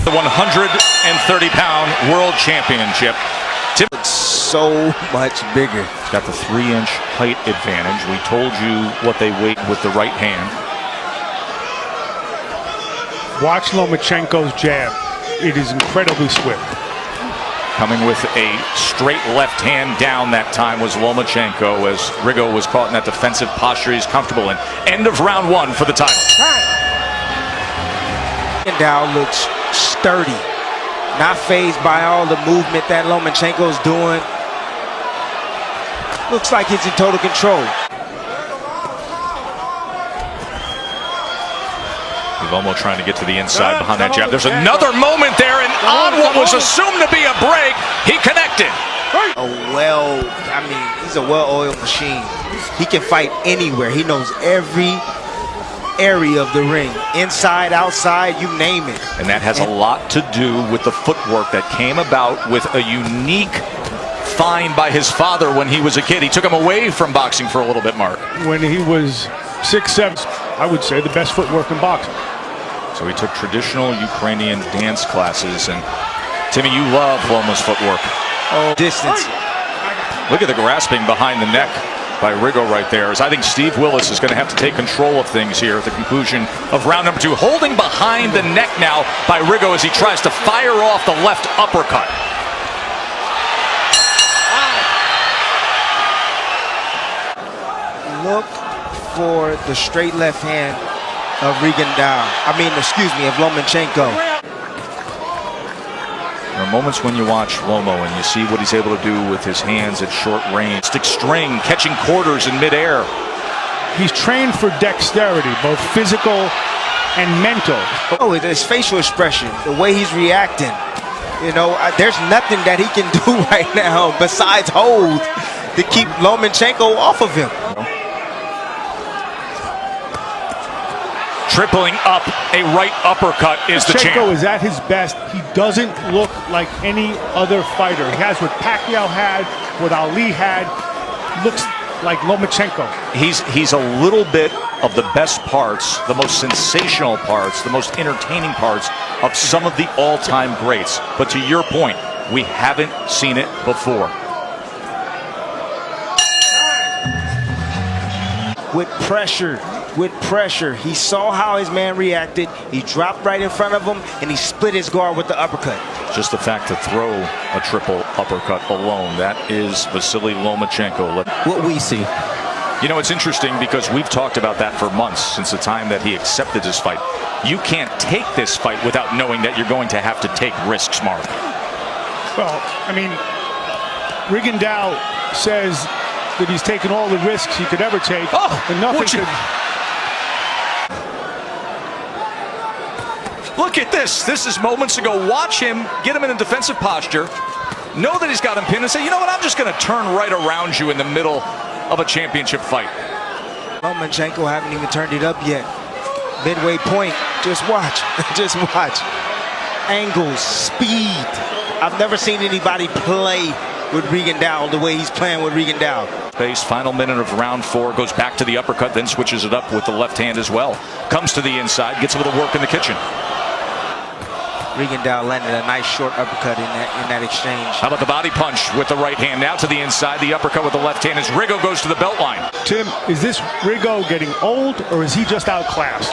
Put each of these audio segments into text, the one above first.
The 130-pound world championship. It's so much bigger. He's got the 3-inch height advantage. We told you what they weigh with the right hand. Watch Lomachenko's jab. It is incredibly swift. Coming with a straight left hand down that time was Lomachenko, as Rigo was caught in that defensive posture he's comfortable in. End of round 1 for the title. Dow looks sturdy, not fazed by all the movement that Lomachenko's doing. Looks like he's in total control. Lomo trying to get to the inside behind that jab. There's another moment there, and on what was assumed to be a break, he connected. He's a well-oiled machine. He can fight anywhere. He knows every area of the ring, inside, outside, you name it. And that has a lot to do with the footwork that came about with a unique find by his father when he was a kid. He took him away from boxing for a little bit, Mark. When he was 6'7", I would say the best footwork in boxing. So he took traditional Ukrainian dance classes, and Timmy, you love Loma's footwork. Oh, distance. Look at the grasping behind the neck by Rigo right there, as I think Steve Willis is going to have to take control of things here at the conclusion of round number 2. Holding behind the neck now by Rigo as he tries to fire off the left uppercut. Look for the straight left hand of of Lomachenko. There are moments when you watch Lomo and you see what he's able to do with his hands at short range. Stick string, catching quarters in midair. He's trained for dexterity, both physical and mental. Oh, his facial expression, the way he's reacting. You know, there's nothing that he can do right now besides hold to keep Lomachenko off of him. Tripling up a right uppercut is the champ. Lomachenko is at his best. He doesn't look like any other fighter. He has what Pacquiao had, what Ali had. Looks like Lomachenko. He's a little bit of the best parts, the most sensational parts, the most entertaining parts of some of the all-time greats. But to your point, we haven't seen it before. With pressure, he saw how his man reacted. He dropped right in front of him, and he split his guard with the uppercut. Just the fact to throw a triple uppercut alone, that is Vasily Lomachenko. What we see. You know, it's interesting because we've talked about that for months, since the time that he accepted his fight. You can't take this fight without knowing that you're going to have to take risks, Mark. Well, I mean, Rigondeaux says that he's taken all the risks he could ever take, and nothing could... Look at this. This is moments ago. Watch him, get him in a defensive posture, know that he's got him pinned, and say, you know what, I'm just going to turn right around you in the middle of a championship fight. Lomachenko haven't even turned it up yet. Midway point. Just watch. Just watch. Angles, speed. I've never seen anybody play with Rigondeaux the way he's playing with Rigondeaux. Base, final minute of round 4, goes back to the uppercut, then switches it up with the left hand as well. Comes to the inside, gets a little work in the kitchen. Rigondeaux landed a nice short uppercut in that exchange. How about the body punch with the right hand? Now to the inside, the uppercut with the left hand as Rigo goes to the belt line. Tim, is this Rigo getting old, or is he just outclassed?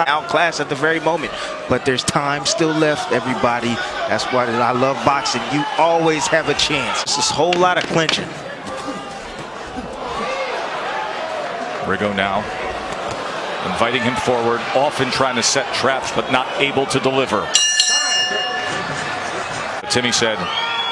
Outclassed at the very moment, but there's time still left, everybody. That's why I love boxing. You always have a chance. It's just a whole lot of clinching. Rigo now inviting him forward, often trying to set traps, but not able to deliver. Timmy said,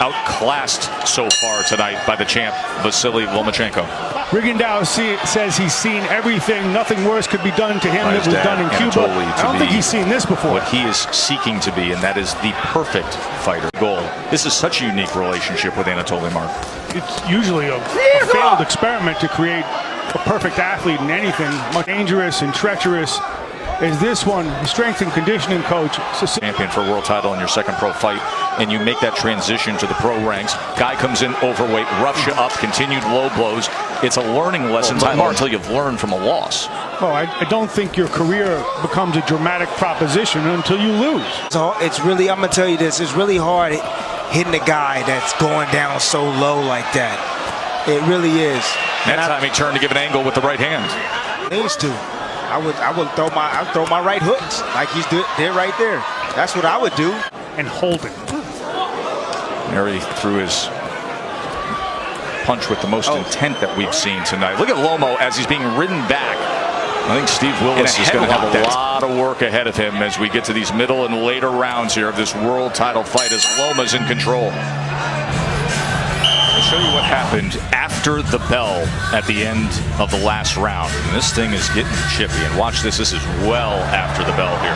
outclassed so far tonight by the champ, Vasily Lomachenko. Rigondeaux says he's seen everything. Nothing worse could be done to him that was done in Cuba. I don't think he's seen this before. What he is seeking to be, and that is the perfect fighter goal. This is such a unique relationship with Anatoly Mark. It's usually a failed experiment to create a perfect athlete in anything. Much dangerous and treacherous. is this one, strength and conditioning coach. Champion for a world title in your second pro fight, and you make that transition to the pro ranks. Guy comes in overweight, roughs you up, continued low blows. It's a learning lesson. It's hard until you've learned from a loss. Oh, I don't think your career becomes a dramatic proposition until you lose. So it's really, I'm gonna tell you this, it's really hard hitting a guy that's going down so low like that. It really is. That time he turned to give an angle with the right hand. Needs to. I would throw my right hooks like he's there right there. That's what I would do. And hold it. Mary threw his punch with the most intent that we've seen tonight. Look at Lomo as he's being ridden back. I think Steve Willis is going to have a lot of work ahead of him as we get to these middle and later rounds here of this world title fight as Loma's in control. I'll show you what happened after the bell at the end of the last round. And this thing is getting chippy. And watch this. This is well after the bell here.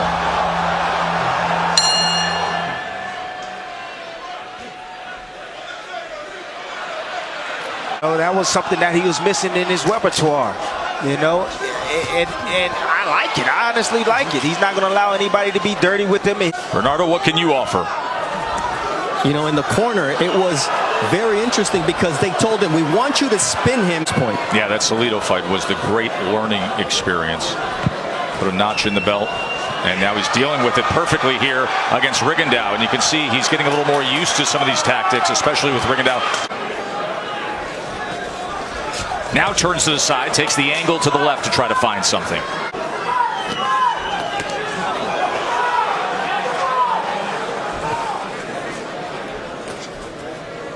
Oh, that was something that he was missing in his repertoire, you know, and I like it. I honestly like it. He's not going to allow anybody to be dirty with him. Bernardo, what can you offer? You know, in the corner, it was very interesting because they told him, we want you to spin him. Yeah, that Salido fight was the great learning experience. Put a notch in the belt. And now he's dealing with it perfectly here against Rigondeaux. And you can see he's getting a little more used to some of these tactics, especially with Rigondeaux. Now turns to the side, takes the angle to the left to try to find something.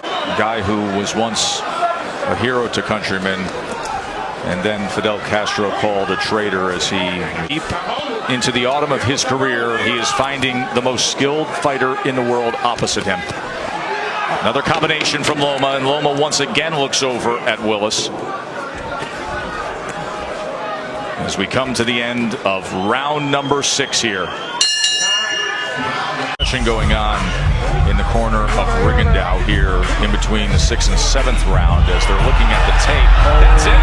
A guy who was once a hero to countrymen, and then Fidel Castro called a traitor as he deep into the autumn of his career, he is finding the most skilled fighter in the world opposite him. Another combination from Loma, and Loma once again looks over at Willis. As we come to the end of round number 6 here. Going on in the corner of Rigondeaux here in between the 6th and 7th round as they're looking at the tape. That's it.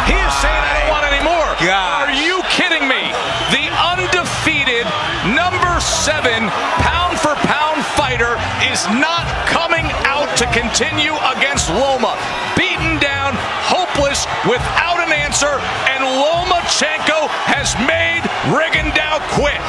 He is saying, I don't want any more. Are you kidding me? The undefeated number 7 pound-for-pound fighter is not coming out to continue against Loma. Beaten down, hopeless, without an answer, and Lomachenko has made Rigondeaux quit.